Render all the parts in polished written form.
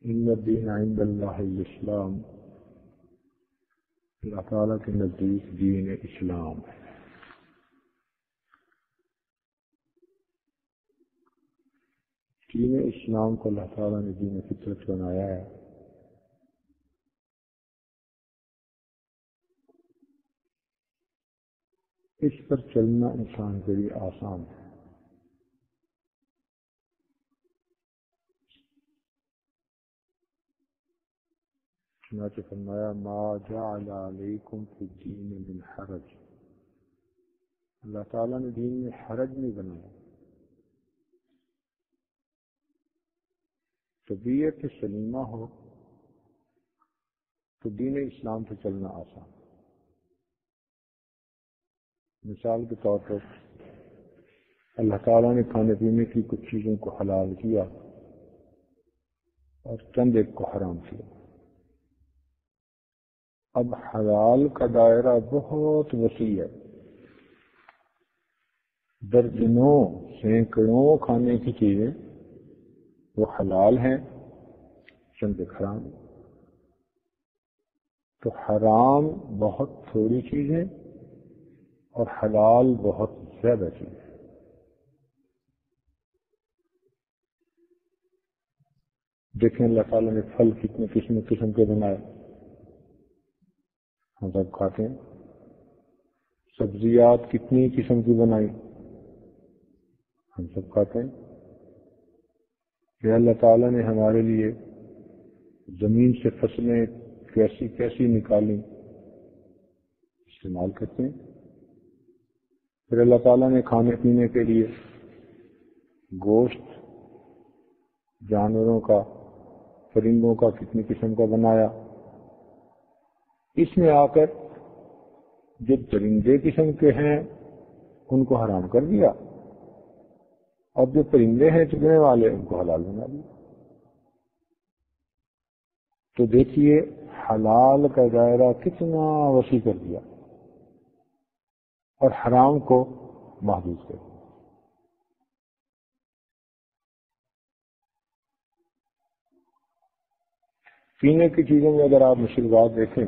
ان الدین عند اللہ الاسلام، اللہ تعالیٰ کے نزدیک دین اسلام ہے۔ دین اسلام کو اللہ تعالیٰ نے دین فطرت بنایا ہے۔ اس پر چلنا انسان کے لیے آسان ہے۔ چنانچہ فرمایا ما جعل علیکم فی الدین من حرج، اللہ تعالیٰ نے دین میں حرج نہیں بنایا۔ طبیعت سلیمہ ہو تو دین اسلام پہ چلنا آسان۔ مثال کے طور پر اللہ تعالیٰ نے کھانے پینے کی کچھ چیزوں کو حلال کیا اور چند ایک کو حرام کیا۔ اب حلال کا دائرہ بہت وسیع ہے، درجنوں سینکڑوں کھانے کی چیزیں وہ حلال ہیں، چند ایک حرام ہیں۔ تو حرام بہت تھوڑی چیزیں اور حلال بہت زیادہ چیزیں۔ دیکھیں اللہ تعالیٰ نے پھل کتنے قسم کے بنائے، ہم سب کھاتے ہیں۔ سبزیات کتنی قسم کی بنائی، ہم سب کھاتے ہیں۔ کہ اللہ تعالیٰ نے ہمارے لیے زمین سے فصلیں کیسی کیسی نکالیں، استعمال کرتے ہیں۔ پھر اللہ تعالیٰ نے کھانے پینے کے لیے گوشت جانوروں کا، پرندوں کا کتنی قسم کا بنایا۔ اس میں آ کر جو درندے قسم کے ہیں ان کو حرام کر دیا، اور جو پرندے ہیں چگنے والے ان کو حلال بنا دیا۔ تو دیکھیے حلال کا دائرہ کتنا وسیع کر دیا اور حرام کو محدود کر دیا۔ پینے کی چیزوں میں اگر آپ مشروبات دیکھیں،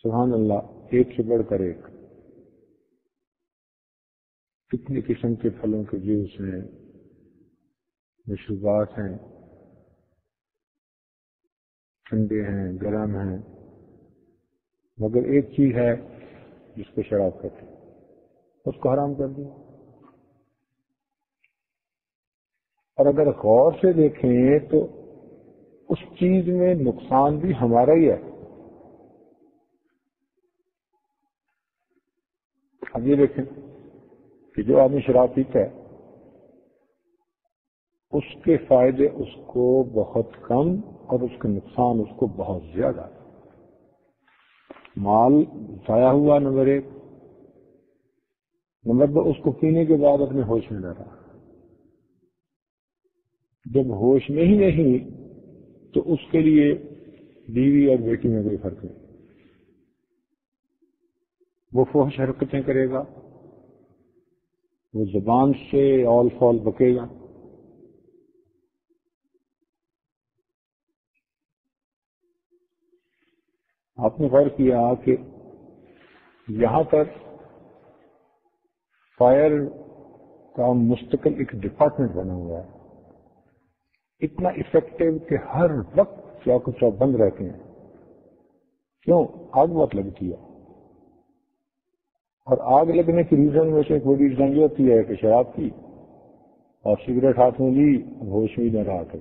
سبحان اللہ، ایک سے بڑھ کر ایک، کتنی قسم کے پھلوں کے جوس ہیں، مشروبات ہیں، ٹھنڈے ہیں، گرم ہیں، مگر ایک چیز ہے جس کو شراب کہتے ہیں، اس کو حرام کر دیا۔ اور اگر غور سے دیکھیں تو اس چیز میں نقصان بھی ہمارا ہی ہے۔ اب یہ دیکھیں کہ جو آدمی شراب پیتا ہے اس کے فائدے اس کو بہت کم اور اس کا نقصان اس کو بہت زیادہ۔ مال ضائع ہوا نمبر ایک، نمبر دو اس کو پینے کے بعد اپنے ہوش میں نہ رہا۔ جب ہوش میں ہی نہیں تو اس کے لیے بیوی اور بیٹی میں کوئی فرق نہیں، وہ فحش حرکتیں کرے گا، وہ زبان سے اول فول بکے گا۔ آپ نے غور کیا کہ یہاں پر فائر کا مستقل ایک ڈپارٹمنٹ بنا ہوا ہے، اتنا افیکٹو کہ ہر وقت چوک چوک بند رہتے ہیں۔ کیوں؟ آگ بہت لگتی ہے، اور آگ لگنے کی ریزن میں سے ایک بڑی ریزن یہ ہوتی ہے کہ شراب پی اور سگریٹ ہاتھ میں لی، ہوش بھی نہ رہا تھا،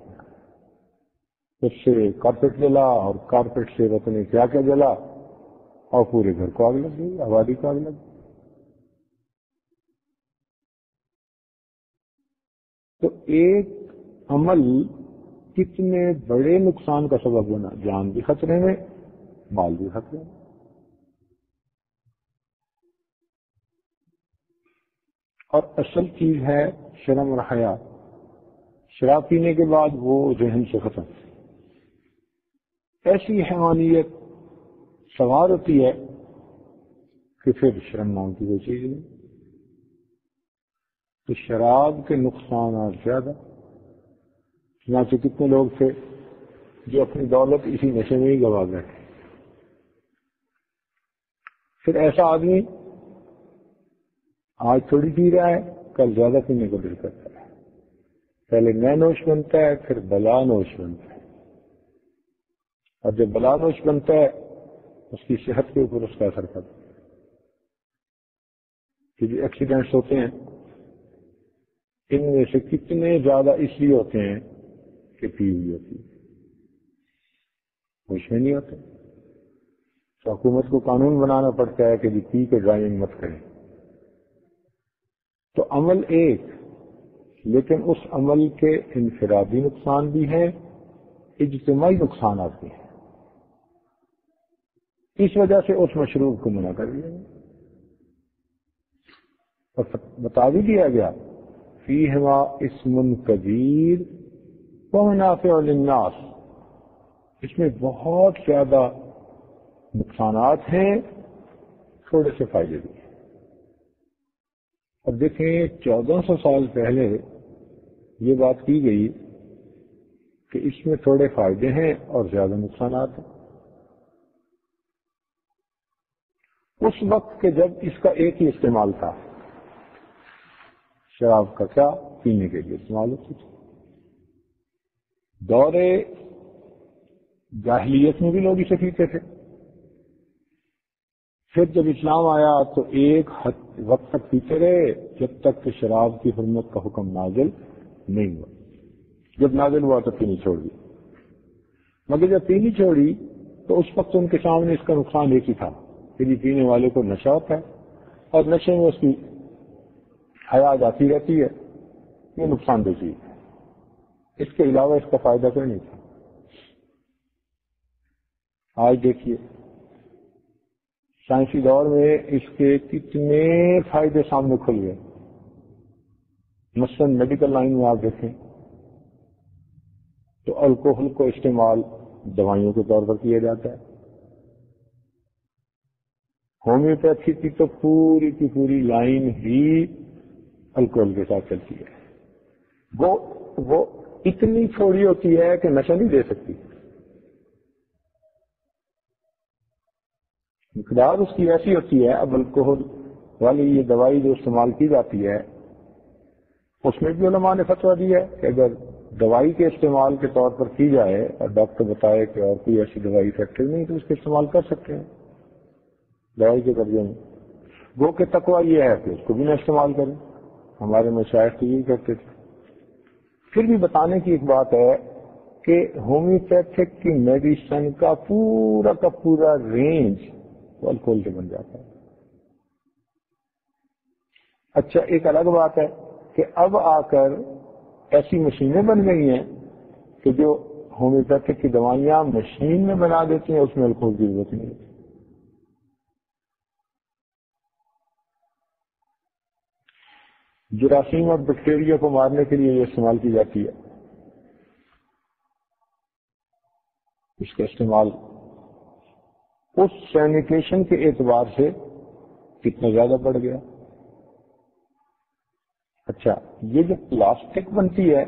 اس سے کارپیٹ جلا اور کارپیٹ سے پتہ نہیں کیا کیا جلا اور پورے گھر کو آگ لگ گئی، آبادی کو آگ لگ گئی۔ تو ایک عمل کتنے بڑے نقصان کا سبب بنا، جان بھی خطرے میں، مال بھی خطرے میں۔ اور اصل چیز ہے شرم اور حیا۔ شراب پینے کے بعد وہ ذہن سے ختم، ایسی حیوانیت سوار ہوتی ہے کہ پھر شرم نام کی کوئی چیز نہیں۔ تو شراب کے نقصانات زیادہ، چنانچہ کتنے لوگ تھے جو اپنی دولت اسی نشے میں ہی گوا گئے. پھر ایسا آدمی آج تھوڑی پی رہا ہے، کل زیادہ پینے کو دل کرتا ہے. پہلے نئے نوش بنتا ہے، پھر بلا نوش بنتا ہے، اور جب بلا نوش بنتا ہے اس کی صحت کے اوپر اس کا اثر پڑتا ہے. کہ جو ایکسیڈنٹس ہوتے ہیں ان میں سے کتنے زیادہ اس لیے ہوتے ہیں کہ پی ہوئی ہوتی ہے، ہوش میں نہیں ہوتے. تو حکومت کو قانون بنانا پڑتا ہے کہ جی پی کے ڈرائیونگ مت کریں. تو عمل ایک، لیکن اس عمل کے انفرادی نقصان بھی ہیں، اجتماعی نقصانات بھی ہیں. اس وجہ سے اس مشروب کو منع کر دیا گیا اور بتا بھی دیا گیا فیہما اسم کبیر ومنافع للناس، اس میں بہت زیادہ نقصانات ہیں، تھوڑے سے فائدے بھی ہیں. اور دیکھیں 1400 سال پہلے یہ بات کی گئی کہ اس میں تھوڑے فائدے ہیں اور زیادہ نقصانات ہیں. اس وقت کے جب اس کا ایک ہی استعمال تھا، شراب کا کیا پینے کے لیے استعمال ہوتی تھی. دور جاہلیت میں بھی لوگ اسے پیتے تھے. پھر جب اسلام آیا تو ایک وقت تک پیتے رہے جب تک کہ شراب کی حرمت کا حکم نازل نہیں ہوا. جب نازل ہوا تو پینی چھوڑ دی، مگر جب پینی چھوڑی تو اس وقت ان کے سامنے اس کا نقصان ایک ہی تھا کہ پینے والے کو نشہ ہوتا ہے اور نشے میں اس کی حیات آتی رہتی ہے، یہ نقصان دہ چیز ہے. اس کے علاوہ اس کا فائدہ کوئی نہیں تھا. آج دیکھیے سائنسی دور میں اس کے کتنے فائدے سامنے کھل گئے. مثلاً میڈیکل لائن میں آپ دیکھیں تو الکوہل کو استعمال دوائیوں کے طور پر کیا جاتا ہے. ہومیوپیتھی کی تو پوری کی پوری لائن ہی الکوہل کے ساتھ چلتی ہے. وہ اتنی تھوڑی ہوتی ہے کہ نشہ نہیں دے سکتی. مقدار اس کی ایسی ہوتی ہے. اب الکوہل والی یہ دوائی جو استعمال کی جاتی ہے اس میں بھی علماء نے فتویٰ دیا ہے کہ اگر دوائی کے استعمال کے طور پر کی جائے اور ڈاکٹر بتائے کہ اور کوئی ایسی دوائی افیکٹو نہیں تو اس کا استعمال کر سکتے ہیں دوائی کے درجے میں. وہ کہ تقویٰ یہ ہے کہ اس کو بھی نہ استعمال کریں. ہمارے مشائخ تو یہی کرتے تھے. پھر بھی بتانے کی ایک بات ہے کہ ہومیوپیتھک کی میڈیسن کا پورا رینج الکوہل سے بن جاتا ہے. اچھا ایک الگ بات ہے کہ اب آ کر ایسی مشینیں بن گئی ہیں کہ جو ہومیوپیتھک کی دوائیاں مشین میں بنا دیتی ہیں، اس میں الکوہل کی ضرورت نہیں ہوتی. جراثیم اور بیکٹیریا کو مارنے کے لیے یہ استعمال کی جاتی ہے. اس کا استعمال اس سینیٹیشن کے اعتبار سے کتنا زیادہ بڑھ گیا. اچھا یہ جو پلاسٹک بنتی ہے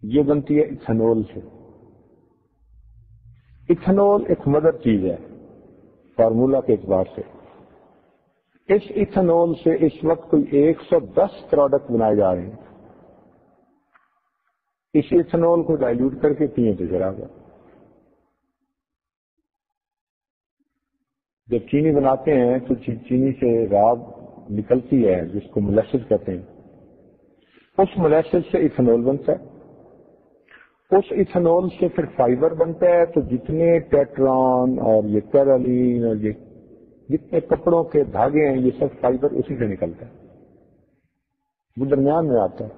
یہ بنتی ہے ایتھنول سے. ایتھنول ایک مدر چیز ہے فارمولا کے اعتبار سے. اس ایتھنول سے اس وقت کوئی 110 پروڈکٹ بنائے جا رہے ہیں. اس ایتھنول کو ڈائلیوٹ کر کے پیئیں تو شراب ہے. جب چینی بناتے ہیں تو چینی سے راب نکلتی ہے جس کو ملیسس کہتے ہیں. اس ملیسس سے ایتھنول بنتا ہے. اس ایتھنول سے پھر فائبر بنتا ہے. تو جتنے ٹیٹران اور یہ کیرالین اور یہ جتنے کپڑوں کے دھاگے ہیں یہ سب فائبر اسی سے نکلتا ہے. وہ درمیان میں آتا ہے.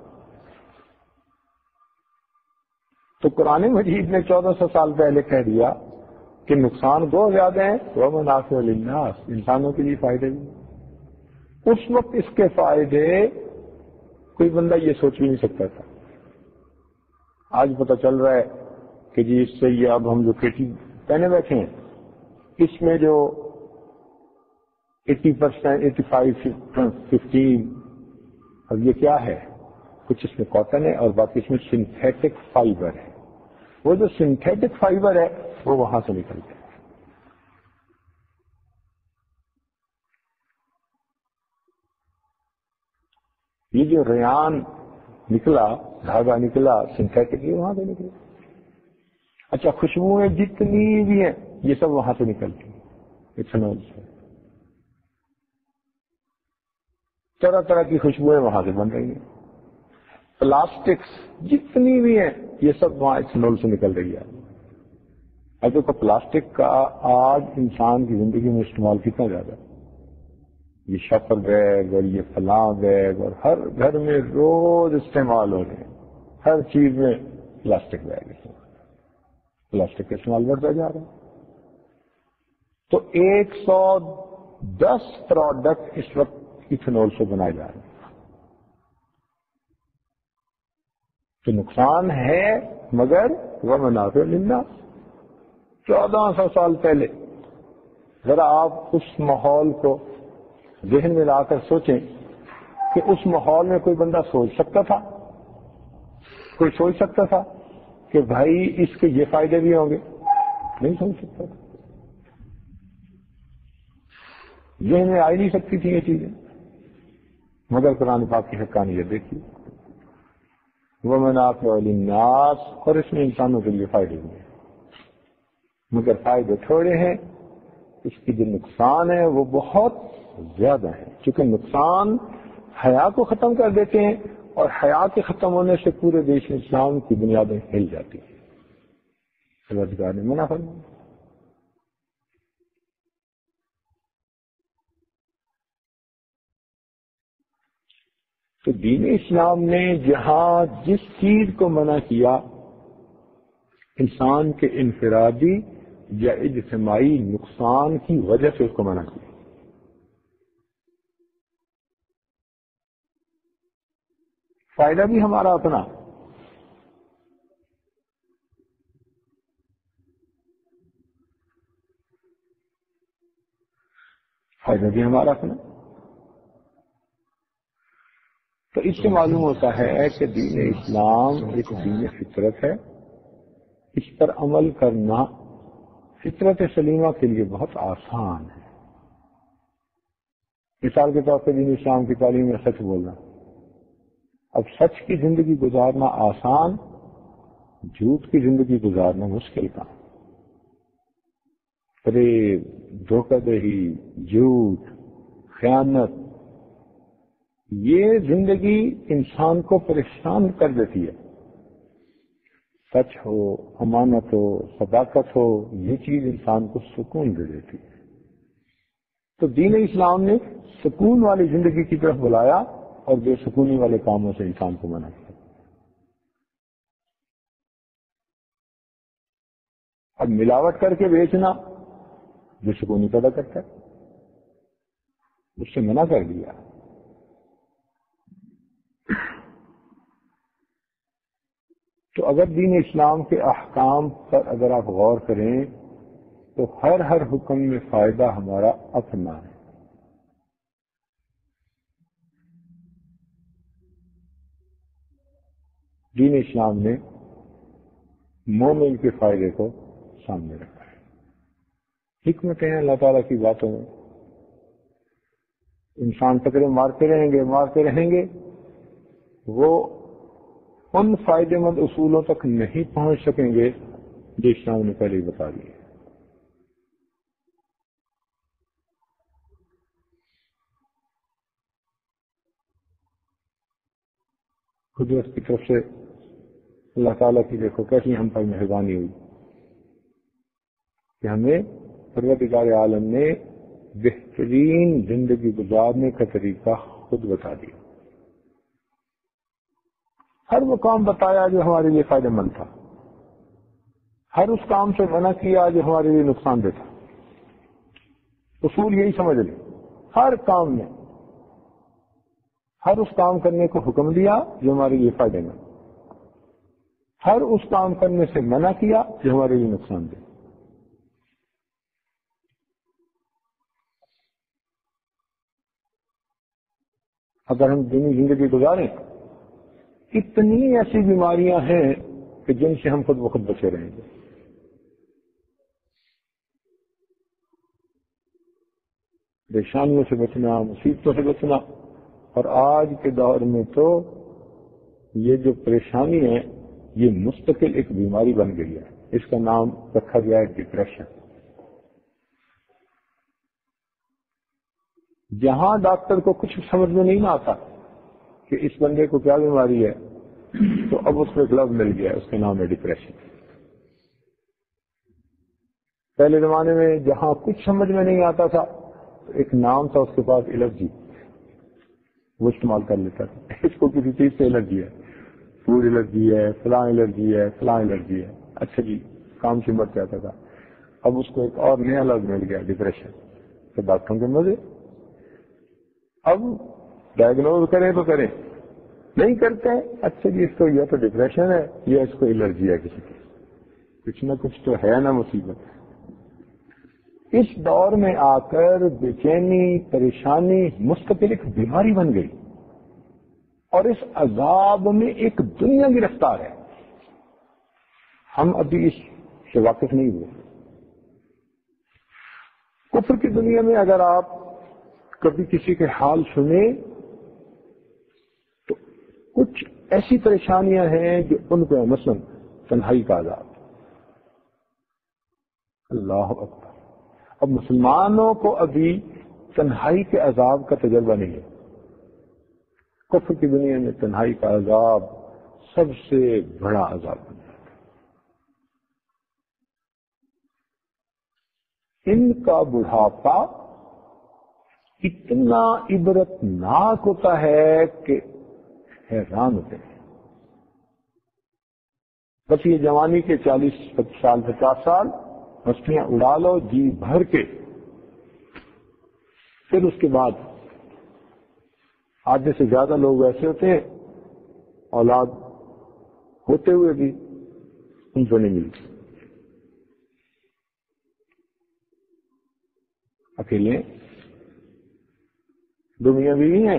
تو قرآن مجید نے 1400 سال پہلے کہہ دیا کہ نقصان بہت زیادہ ہیں ومنافع للناس، انسانوں کے لیے فائدے بھی. اس وقت اس کے فائدے کوئی بندہ یہ سوچ بھی نہیں سکتا تھا. آج پتہ چل رہا ہے کہ جی اس سے یہ اب ہم جو کیٹی پہنے بیٹھے ہیں اس میں جو 80%، 85، 15 اب یہ کیا ہے کچھ اس میں کاٹن ہے اور باقی اس میں سنتھیٹک فائبر ہے. وہ جو سنتھیٹک فائبر ہے وہ وہاں سے نکلتے ہیں. یہ جو ریان نکلا، دھاگا نکلا سنتھیٹک، یہ وہاں سے نکلا. اچھا، خوشبوئیں جتنی بھی ہیں یہ سب وہاں سے نکلتی ہیں، ایتھنول سے. طرح طرح کی خوشبوئیں وہاں سے بن رہی ہیں. پلاسٹکس جتنی بھی ہیں یہ سب وہاں ایتھنول سے نکل رہی ہے. اگر تو پلاسٹک کا آج انسان کی زندگی میں استعمال کتنا زیادہ ہے. یہ شفر بیگ اور یہ فلاں بیگ اور ہر گھر میں روز استعمال ہو رہے ہیں. ہر چیز میں پلاسٹک بیگ استعمال، پلاسٹک کا استعمال بڑھتا جا رہا ہے. تو 110 پروڈکٹ اس وقت ایتھنول سے بنائے جا رہے ہیں. تو نقصان ہے مگر وہ منافع للناس. 1400 سال پہلے ذرا آپ اس ماحول کو ذہن میں لا کر سوچیں کہ اس ماحول میں کوئی بندہ سوچ سکتا تھا، کوئی سوچ سکتا تھا کہ بھائی اس کے یہ فائدے بھی ہوں گے؟ نہیں سوچ سکتا تھا. ذہن میں آ ہی نہیں سکتی تھی یہ چیزیں. مگر قرآن پاک کی حقانیت دیکھیے، وَمَنَافِعُ لِلنَّاسِ، اور اس میں انسانوں کے لیے فائدے ہوئے ہیں مگر فائدے تھوڑے ہیں. اس کی جو نقصان ہے وہ بہت زیادہ ہے، چونکہ نقصان حیا کو ختم کر دیتے ہیں اور حیا کے ختم ہونے سے پورے دیش اسلام کی بنیادیں ہل جاتی ہیں. پروردگار نے منع فرمایا. تو دین اسلام نے جہاں جس چیز کو منع کیا انسان کے انفرادی یا اجتماعی نقصان کی وجہ سے اس کو منع کیا. فائدہ بھی ہمارا اپنا، فائدہ بھی ہمارا اپنا. تو اس سے معلوم ہوتا ہے کہ دین اسلام ایک دین فطرت ہے. اس پر عمل کرنا فطرت سلیمہ کے لیے بہت آسان ہے. مثال کے طور پہ دین اسلام کی تعلیم میں سچ بولنا. اب سچ کی زندگی گزارنا آسان، جھوٹ کی زندگی گزارنا مشکل کام. فریب، دھوکہ دہی، جھوٹ، خیانت، یہ زندگی انسان کو پریشان کر دیتی ہے. سچ ہو، امانت ہو، صداقت ہو، یہ چیز انسان کو سکون دے دیتی ہے. تو دین اسلام نے سکون والی زندگی کی طرف بلایا اور بے سکونی والے کاموں سے انسان کو منع کیا. اب ملاوٹ کر کے بیچنا بے سکونی پیدا کرتا ہے، اس سے منع کر دیا. تو اگر دین اسلام کے احکام پر اگر آپ غور کریں تو ہر حکم میں فائدہ ہمارا اپنا ہے. دین اسلام نے مومن کے فائدے کو سامنے رکھا ہے. حکمتیں ہیں اللہ تعالیٰ کی باتوں میں. انسان ٹکرے مارتے رہیں گے، وہ ان فائدے مند اصولوں تک نہیں پہنچ سکیں گے جو اسلام نے پہلے ہی بتا دیے. قدرت کی طرف سے اللہ تعالیٰ کی دیکھو کیسی ہم پر مہربانی ہوئی کہ ہمیں پروردگار عالم نے بہترین زندگی گزارنے کا طریقہ خود بتا دیا. ہر وہ کام بتایا جو ہمارے لیے فائدہ مند تھا، ہر اس کام سے منع کیا جو ہمارے لیے نقصان دہ تھا. اصول یہی سمجھ لیں، ہر کام میں ہر اس کام کرنے کو حکم دیا جو ہمارے لیے فائدہ مند، ہر اس کام کرنے سے منع کیا جو ہمارے لیے نقصان دہ. اگر ہم دینی زندگی گزاریں اتنی ایسی بیماریاں ہیں کہ جن سے ہم خود بخود بچے رہیں گے. پریشانیوں سے بچنا، مصیبتوں سے بچنا. اور آج کے دور میں تو یہ جو پریشانی ہے یہ مستقل ایک بیماری بن گئی ہے. اس کا نام رکھا گیا ہے ڈپریشن. جہاں ڈاکٹر کو کچھ سمجھ میں نہیں آتا کہ اس بندے کو کیا بیماری ہے، تو اب اس کو ایک لفظ مل گیا، اس کا نام ہے ڈپریشن. پہلے زمانے میں جہاں کچھ سمجھ میں نہیں آتا تھا تو ایک نام تھا اس کے پاس، الرجی، وہ استعمال کر لیتا تھا. اس کو کسی چیز سے الرجی ہے، فوڈ الرجی ہے، فلاں الرجی ہے، فلاں الرجی ہے. اچھا جی، کام سے بچ جاتا تھا. اب اس کو ایک اور نیا لفظ مل گیا، ڈپریشن. تو ڈاکٹروں کے مزے. اب ڈائگنوز کریں تو کریں، نہیں کرتے ہیں. اچھا جی، اس کو یا تو ڈپریشن ہے یا اس کو الرجی ہے کسی کی. کچھ نہ کچھ تو ہے نا مصیبت. اس دور میں آ کر بے چینی، پریشانی مستقل ایک بیماری بن گئی، اور اس عذاب میں ایک دنیا گرفتار ہے. ہم ابھی اس سے واقف نہیں ہوئے. کفر کی دنیا میں اگر آپ کبھی کسی کے حال سنیں تو کچھ ایسی پریشانیاں ہیں جو ان کو مثلا تنہائی کا عذاب. اللہ اکبر. اب مسلمانوں کو ابھی تنہائی کے عذاب کا تجربہ نہیں ہے. کفر کی دنیا میں تنہائی کا عذاب سب سے بڑا عذاب بن جاتا ہے. ان کا بڑھاپا اتنا عبرتناک ہوتا ہے کہ حیران ہوتے ہیں. بس یہ جوانی کے 40 سال 50 سال مستیاں اڑا لو جی بھر کے، پھر اس کے بعد آدھے سے زیادہ لوگ ایسے ہوتے ہیں اولاد ہوتے ہوئے بھی ان کو نہیں ملتی. اکیلے دو میاں بیوی ہیں،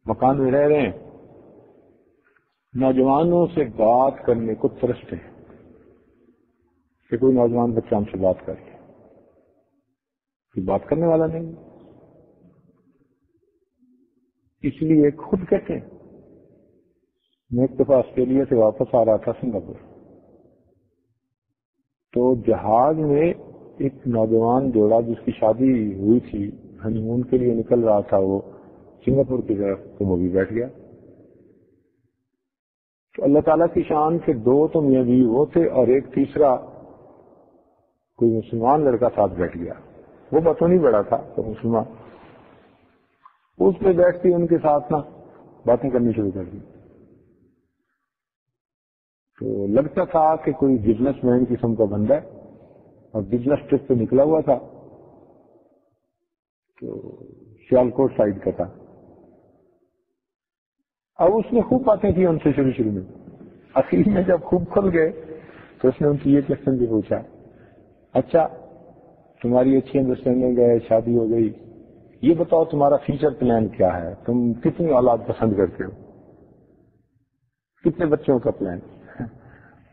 مکان میں رہ رہے ہیں، نوجوانوں سے بات کرنے کو ترستے ہیں کہ کوئی نوجوان بچہ ہم سے بات کر کے، کوئی بات کرنے والا نہیں. اس لیے خود کہتے ہیں. میں ایک دفعہ آسٹریلیا سے واپس آ رہا تھا سنگاپور، تو جہاز میں ایک نوجوان جوڑا جس کی شادی ہوئی تھی، ہنی مون کے لیے نکل رہا تھا، وہ سنگاپور کی طرف، تو وہ بھی بیٹھ گیا. تو اللہ تعالیٰ کی شان کے دو تو میاں بیوی وہ تھے اور ایک تیسرا کوئی مسلمان لڑکا ساتھ بیٹھ گیا. وہ بتوں نہیں بڑا تھا تو مسلمان، اس پہ بیٹھتی ان کے ساتھ نا باتیں کرنی شروع کر دی. تو لگتا تھا کہ کوئی بزنس مین قسم کا بندہ ہے اور بزنس ٹرپ پہ نکلا ہوا تھا، تو سیالکوٹ سائڈ کا تھا. اب اس نے خوب باتیں کی ان سے شروع میں. اخیر میں جب خوب کھل گئے تو اس نے ان سے یہ کوشچن بھی پوچھا، اچھا تمہاری اچھی انڈرسٹینڈنگ ہے، شادی ہو گئی، یہ بتاؤ تمہارا فیوچر پلان کیا ہے، تم کتنی اولاد پسند کرتے ہو، کتنے بچوں کا پلان؟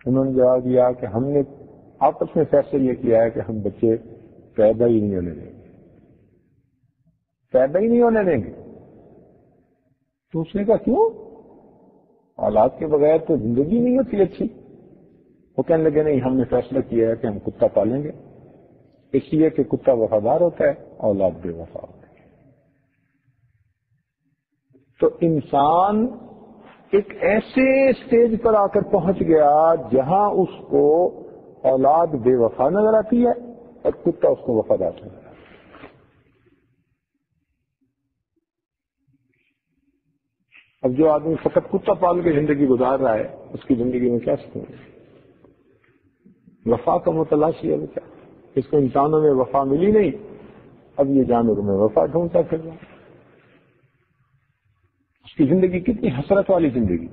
انہوں نے جواب دیا کہ ہم نے آپس میں فیصلہ یہ کیا ہے کہ ہم بچے پیدا ہی نہیں ہونے دیں گے. پیدا ہی نہیں ہونے دیں گے. تو اس نے کہا کیوں؟ اولاد کے بغیر تو زندگی نہیں ہوتی اچھی. وہ کہنے لگے نہیں، ہم نے فیصلہ کیا ہے کہ ہم کتا پالیں گے، اس لیے کہ کتا وفادار ہوتا ہے، اولاد بے وفا ہوتا ہے. تو انسان ایک ایسے سٹیج پر آ کر پہنچ گیا جہاں اس کو اولاد بے وفا نظر آتی ہے اور کتا اس کو وفادار نظر آتا ہے. اب جو آدمی فقط کتا پال کے زندگی گزار رہا ہے اس کی زندگی میں کیا سکون ہے؟ وفا کا متلاشی ہے بچہ. اس کو انسانوں میں وفا ملی نہیں، اب یہ جانوروں میں وفا ڈھونڈتا پھر رہا. اس کی زندگی کتنی حسرت والی زندگی.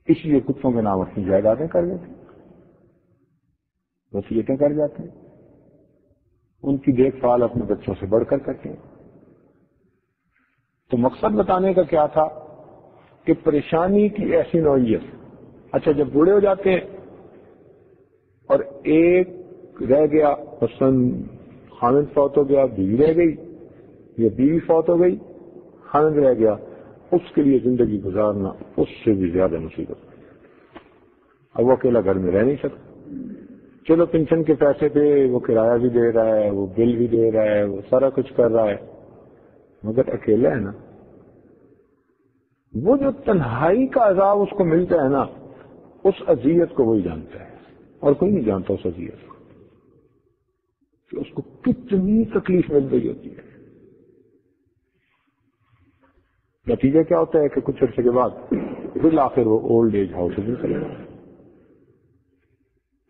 اس لیے کتوں کے نام اپنی جائیدادیں کر لیتے، وصیتیں کر جاتے ہیں. ان کی دیکھ بھال اپنے بچوں سے بڑھ کر کرتے ہیں. تو مقصد بتانے کا کیا تھا کہ پریشانی کی ایسی نوعیت. اچھا جب بوڑھے ہو جاتے ہیں اور ایک رہ گیا، مثلاً خامد فوت ہو گیا، بیوی رہ گئی، یا بیوی فوت ہو گئی، خامد رہ گیا، اس کے لیے زندگی گزارنا اس سے بھی زیادہ مصیبت. اب وہ اکیلا گھر میں رہ نہیں سکتا. چلو پینشن کے پیسے پہ وہ کرایہ بھی دے رہا ہے، وہ بل بھی دے رہا ہے، وہ سارا کچھ کر رہا ہے، مگر اکیلا ہے نا. وہ جو تنہائی کا عذاب اس کو ملتا ہے نا، اس اذیت کو وہی جانتا ہے، اور کوئی نہیں جانتا اس اذیت کو کہ اس کو کتنی تکلیف مل رہی ہوتی ہے. نتیجہ کیا ہوتا ہے کہ کچھ عرصے کے بعد بالآخر وہ اولڈ ایج ہاؤسز میں چلے جاتے ہیں.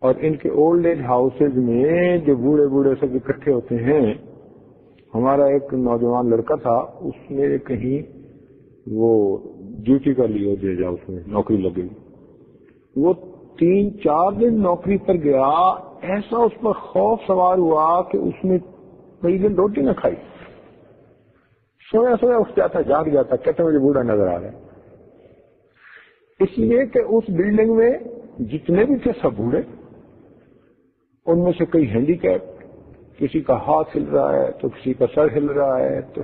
اور ان کے اولڈ ایج ہاؤسز میں جو بوڑھے بوڑھے سب اکٹھے ہوتے ہیں. ہمارا ایک نوجوان لڑکا تھا، اس نے کہیں وہ ڈیوٹی کر لی اولڈ ایج ہاؤس میں، نوکری لگ گئی. وہ 3-4 دن نوکری پر گیا، ایسا اس پر خوف سوار ہوا کہ اس نے کئی دن روٹی نہ کھائی. سویا سویا اٹھ جاتا، جاگ جاتا، کہتے مجھے بوڑھا نظر آ رہا ہے. اس لیے کہ اس بلڈنگ میں جتنے بھی تھے سب بوڑھے، ان میں سے کئی ہینڈی کیپ، کسی کا ہاتھ ہل رہا ہے تو کسی کا سر ہل رہا ہے، تو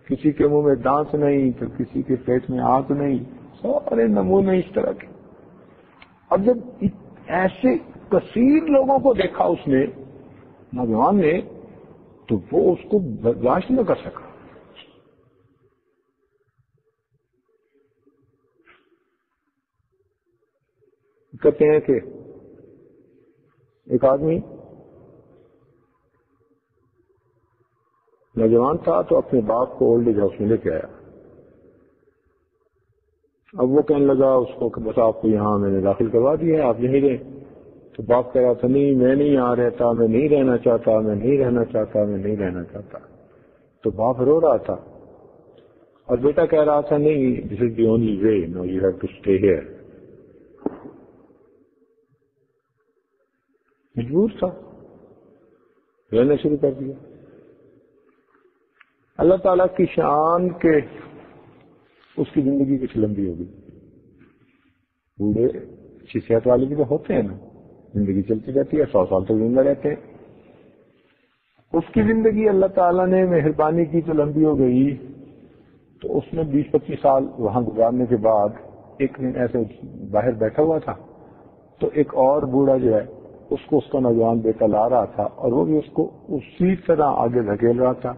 کسی کے منہ میں دانت نہیں تو کسی کے پیٹ میں آنکھ نہیں، سارے نمونے اس طرح کے. اب جب ایسے کثیر لوگوں کو دیکھا اس نے، نوجوان نے، تو وہ اس کو برداشت نہ کر سکا. کہتے ہیں کہ ایک آدمی نوجوان تھا تو اپنے باپ کو اولڈ ایج ہاؤس میں لے کے آیا. اب وہ کہنے لگا اس کو کہ بس آپ کو یہاں میں نے داخل کروا دیا ہے، آپ یہیں رہیں. تو باپ کہہ رہا تھا نہیں میں نہیں یہاں رہتا، میں نہیں رہنا چاہتا، میں نہیں رہنا چاہتا، میں نہیں رہنا چاہتا. تو باپ رو رہا تھا اور بیٹا کہہ رہا تھا نہیں this is the only way, no you have to stay here. مجبور تھا، رہنا شروع کر دیا. اللہ تعالیٰ کی شان کے اس کی زندگی کچھ لمبی ہوگی. بوڑھے اچھی صحت والے بھی تو ہوتے ہیں نا، زندگی چلتی رہتی ہے، 100 سال تک زندہ رہتے ہیں. اس کی زندگی اللہ تعالیٰ نے مہربانی کی تو لمبی ہو گئی. تو اس نے 20-25 سال وہاں گزارنے کے بعد ایک دن ایسے باہر بیٹھا ہوا تھا، تو ایک اور بوڑھا جو ہے اس کو اس کا نوجوان بیٹا لا رہا تھا، اور وہ بھی اس کو اسی طرح آگے دھکیل رہا تھا.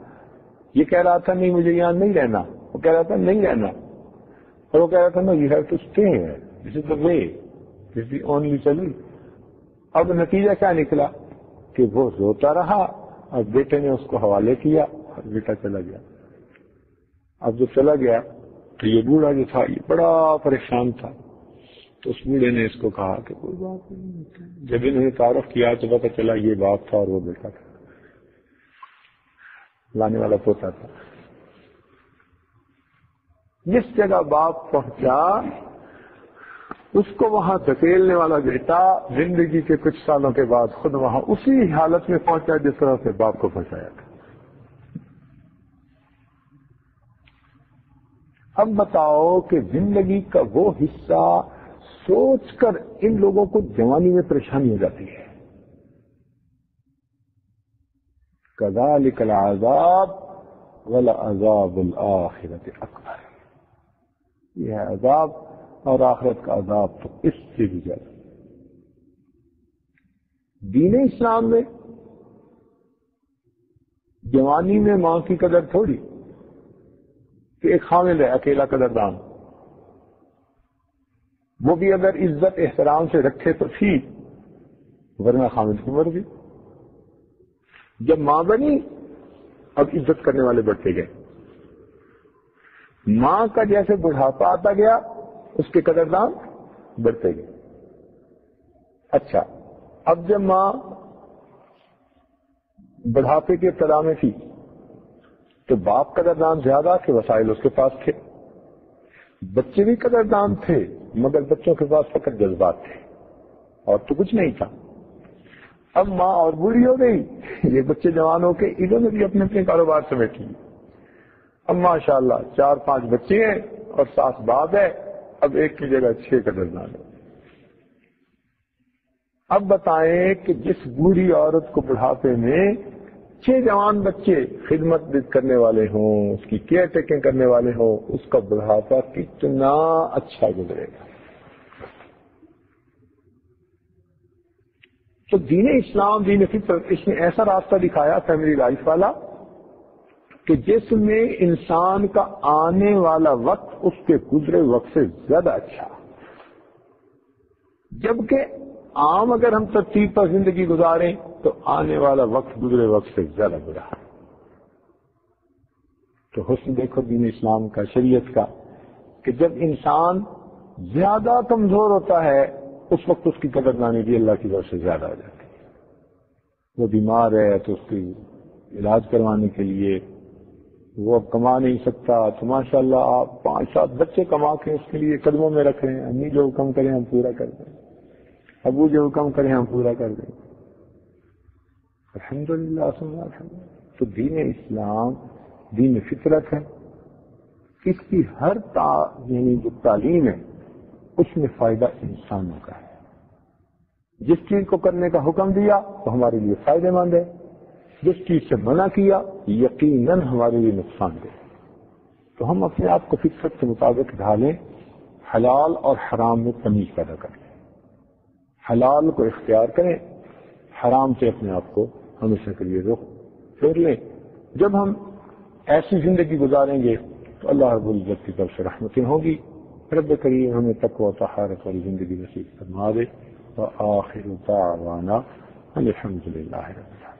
یہ کہہ رہا تھا نہیں مجھے یہاں نہیں رہنا، وہ کہہ رہا تھا نہیں رہنا، اور وہ کہہ رہا تھا نا you have to stay here, this is the way, this is the only چلی. اب نتیجہ کیا نکلا کہ وہ روتا رہا اور بیٹے نے اس کو حوالے کیا اور بیٹا چلا گیا. اب جب چلا گیا تو یہ بوڑھا جو تھا یہ بڑا پریشان تھا. تو اس بوڑھے نے اس کو کہا کہ کوئی بات نہیں. جب انہوں نے تعارف کیا تو پتا چلا یہ باپ تھا اور وہ بیٹا تھا، لانے والا پوتا تھا. جس جگہ باپ پہنچا اس کو وہاں دھکیلنے والا بیٹا زندگی کے کچھ سالوں کے بعد خود وہاں اسی حالت میں پہنچا جس طرح سے باپ کو پہنچایا تھا. اب بتاؤ کہ زندگی کا وہ حصہ سوچ کر ان لوگوں کو جوانی میں پریشانی ہو جاتی ہے. کذالک العذاب ولعذاب الآخرۃ اکبر. یہ ہے عذاب اور آخرت کا عذاب تو اس سے بھی زیادہ. دین اسلام میں جوانی میں ماں کی قدر تھوڑی کہ ایک خامد ہے اکیلا قدردان، وہ بھی اگر عزت احترام سے رکھے تو ٹھیک، ورنہ خامد کی مرضی. جب ماں بنی اب عزت کرنے والے بڑھتے گئے. ماں کا جیسے بڑھاپا آتا گیا اس کے قدردان بڑھتے گئے. اچھا اب جب ماں بڑھاپے کے ابتدا میں تھی تو باپ قدردان زیادہ کہ وسائل اس کے پاس تھے. بچے بھی قدردان تھے مگر بچوں کے پاس فقط جذبات تھے اور تو کچھ نہیں تھا. اب ماں اور بوڑھی ہو گئی، یہ بچے جوان ہو کے انہوں نے بھی اپنے اپنے کاروبار سمیٹ لیے. اب ماشاءاللہ 4-5 بچے ہیں اور ساس باپ ہے، اب ایک کی جگہ 6 کا درمیان ہے. اب بتائیں کہ جس بوڑھی عورت کو بڑھاپے میں 6 جوان بچے خدمت کرنے والے ہوں، اس کی کیئر ٹیکنگ کرنے والے ہوں، اس کا بڑھاپا کتنا اچھا گزرے گا. تو دین اسلام، دین فطرت، اس نے ایسا راستہ دکھایا فیملی لائف والا کہ جس میں انسان کا آنے والا وقت اس کے گزرے وقت سے زیادہ اچھا، جبکہ عام اگر ہم ترتیب پر زندگی گزاریں تو آنے والا وقت گزرے وقت سے زیادہ برا ہے. تو حسن دیکھو دین اسلام کا، شریعت کا، کہ جب انسان زیادہ کمزور ہوتا ہے اس وقت اس کی قدردانی بھی اللہ کی طرف سے زیادہ ہو جاتی ہے. وہ بیمار ہے تو اس کی علاج کروانے کے لیے وہ اب کما نہیں سکتا، تو ماشاءاللہ آپ 5-7 بچے کما کے اس کے لیے قدموں میں رکھ رہے ہیں. امی جو حکم کریں ہم پورا کر دیں، ابو جو حکم کریں ہم پورا کر دیں. الحمدللہ. تو دین اسلام دین فطرت ہے. اس کی ہر یعنی جو تعلیم ہے اس میں فائدہ انسانوں کا ہے. جس چیز کو کرنے کا حکم دیا تو ہمارے لیے فائدہ مند ہے، جس چیز سے منع کیا یقیناً ہمارے لیے نقصان دہ. تو ہم اپنے آپ کو فطرت کے مطابق ڈھالیں، حلال اور حرام میں تمیز پیدا کریں، حلال کو اختیار کریں، حرام سے اپنے آپ کو ہمیشہ کے لیے روک پھیر لیں. جب ہم ایسی زندگی گزاریں گے تو اللہ رب العزت کی طرف سے رحمتیں ہوں گی. رب کریم ہمیں تقوی و طہارت والی زندگی نصیب فرما دے. وآخر دعوانا الحمد للہ رب العالمین.